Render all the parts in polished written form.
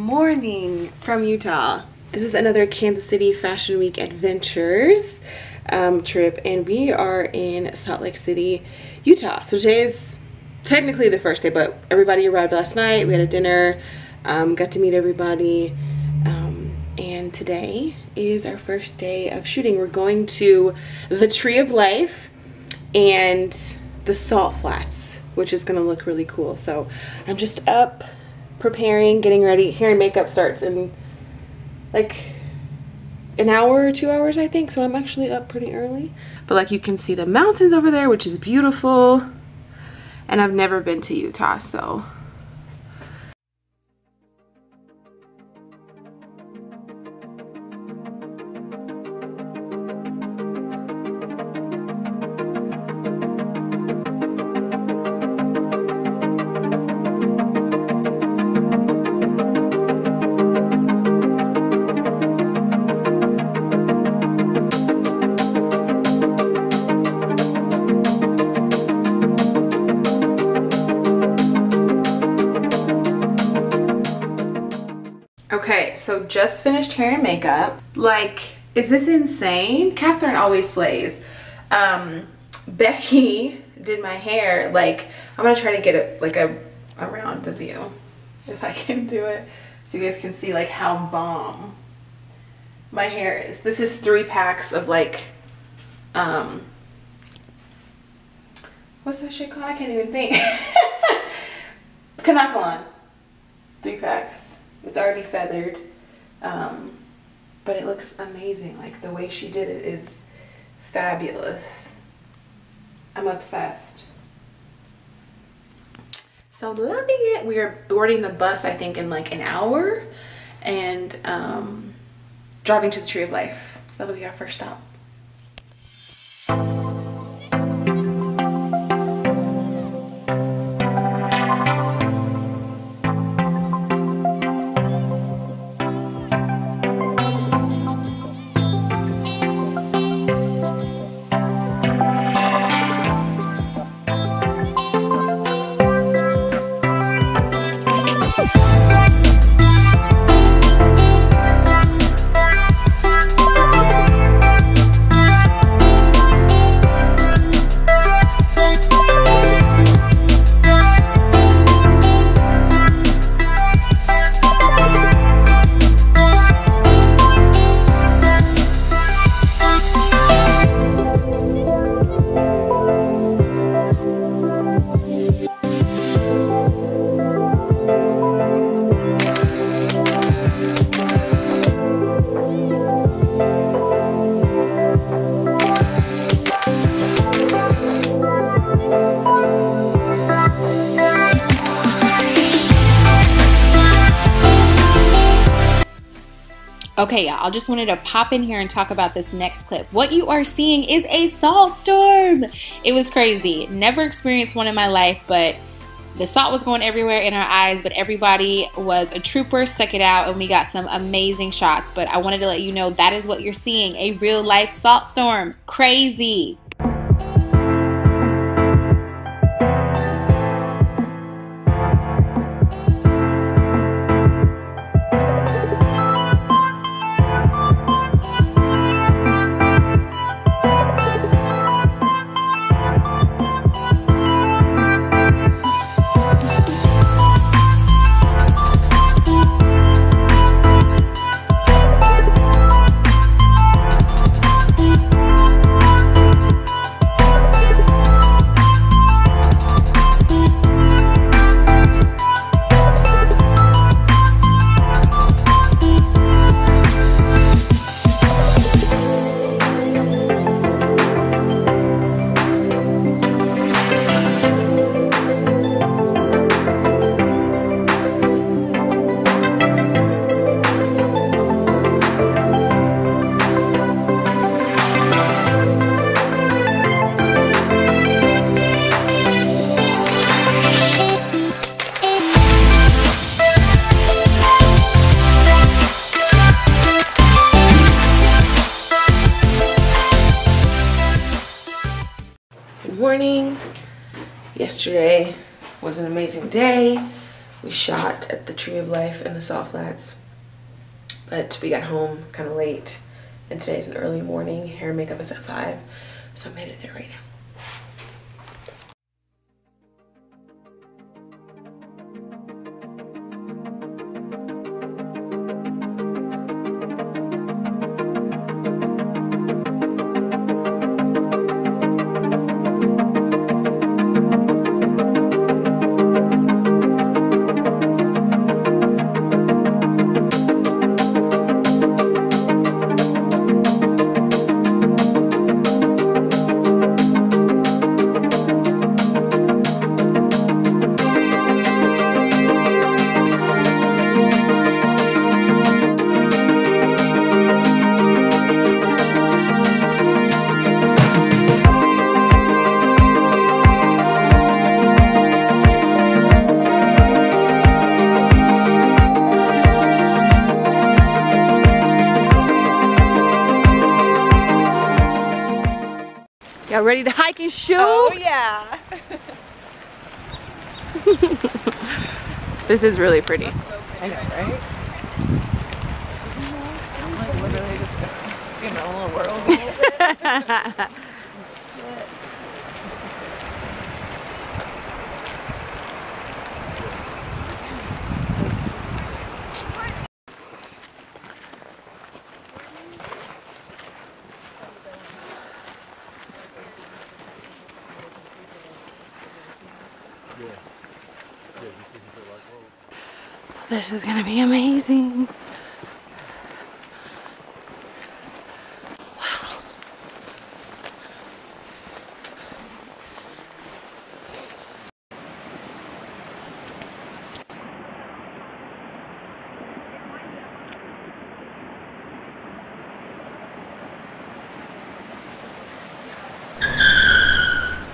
morning from Utah. This is another Kansas City Fashion Week Adventures trip, and we are in Salt Lake City, Utah. So today is technically the first day, but everybody arrived last night. We had a dinner, got to meet everybody, and today is our first day of shooting. We're going to the Tree of Life and the Salt Flats, which is gonna look really cool. So I'm just up preparing, getting ready. Hair and makeup starts in like an hour or 2 hours, I think, so I'm actually up pretty early. But like, you can see the mountains over there, which is beautiful, and I've never been to Utah, so okay, so just finished hair and makeup. Like, is this insane? Catherine always slays. Becky did my hair. Like, I'm gonna try to get it like around the view, if I can do it, so you guys can see like how bomb my hair is. This is 3 packs of like, what's that shit called? I can't even think. Kanakalan. 3 packs. It's already feathered, but it looks amazing. Like, the way she did it is fabulous. I'm obsessed. So loving it. We are boarding the bus, I think, in like an hour, and driving to the Tree of Life. So that'll be our first stop. Okay, y'all, I just wanted to pop in here and talk about this next clip. What you are seeing is a salt storm. It was crazy. Never experienced one in my life, but the salt was going everywhere in our eyes, but everybody was a trooper, stuck it out, and we got some amazing shots. But I wanted to let you know that is what you're seeing, a real life salt storm. Crazy. Morning. Yesterday was an amazing day. We shot at the Tree of Life and the Salt Flats, but we got home kind of late, and today's an early morning. Hair and makeup is at 5, so I'm headed there right now. Y'all ready to hike and shoot? Oh yeah. This is really pretty. So I know, right? I'm like literally just in my own world a little bit. Shit. This is gonna be amazing. Wow.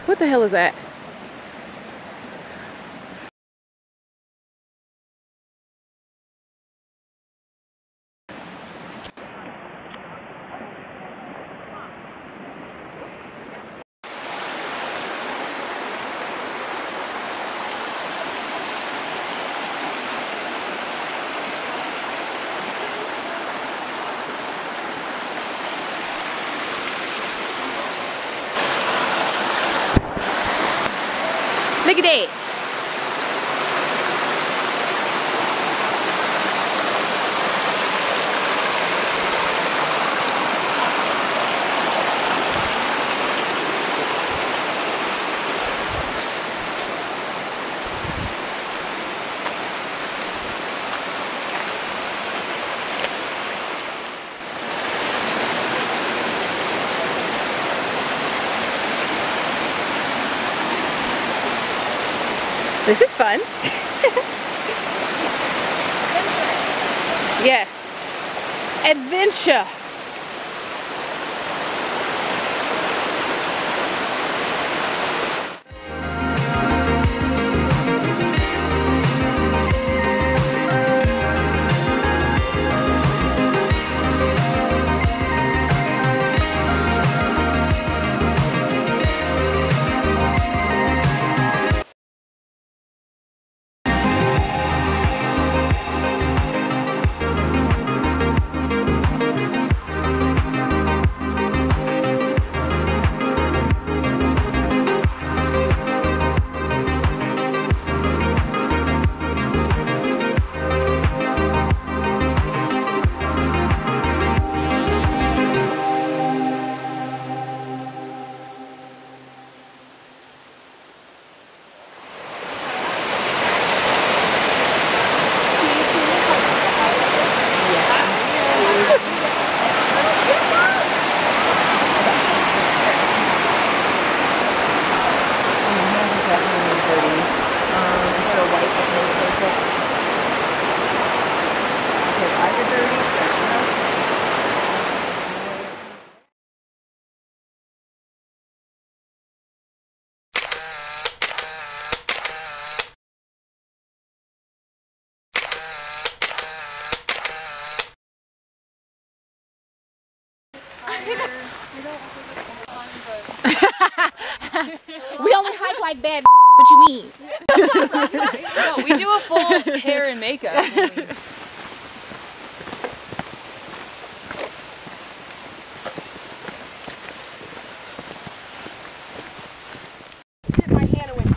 What the hell is that? Look at that. This is fun. Yes. Adventure. We only hike like bad. What you mean? No, we do a full hair and makeup. My hand went.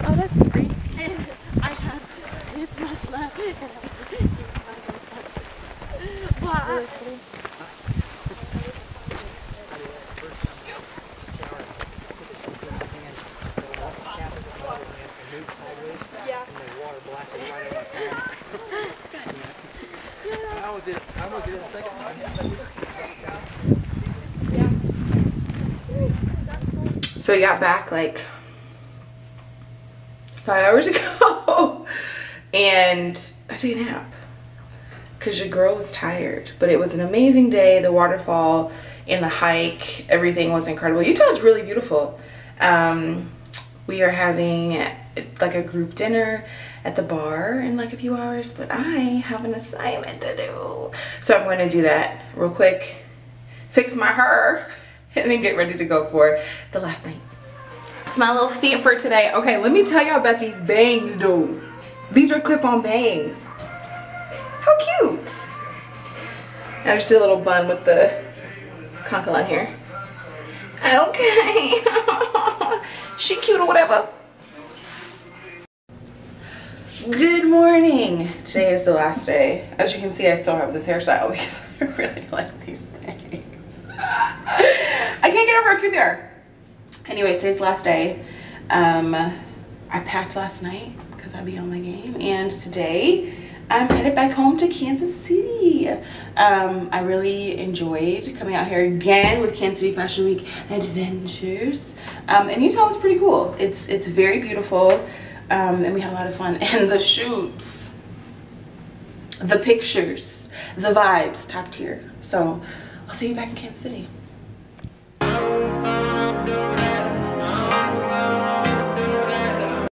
Oh, that's pretty. And I had this much left, and I was So we got back like 5 hours ago and I took a nap because your girl was tired, but it was an amazing day. The waterfall and the hike, everything was incredible. Utah is really beautiful. We are having like a group dinner at the bar in like a few hours, but I have an assignment to do, so I'm going to do that real quick, fix my hair, and then get ready to go for the last night. It's my little feet for today. Okay, let me tell y'all about these bangs though. These are clip-on bangs. How cute. I just did a little bun with the conkle on here. Okay. She cute or whatever. Good morning. Today is the last day. As you can see, I still have this hairstyle because I really like these bangs. I can't get over how cute they are. Anyway, today's the last day. I packed last night because I'd be on my game, and today I'm headed back home to Kansas City. I really enjoyed coming out here again with Kansas City Fashion Week Adventures. And Utah was pretty cool. It's very beautiful, and we had a lot of fun. And the shoots, the pictures, the vibes, top tier. So I'll see you back in Kansas City.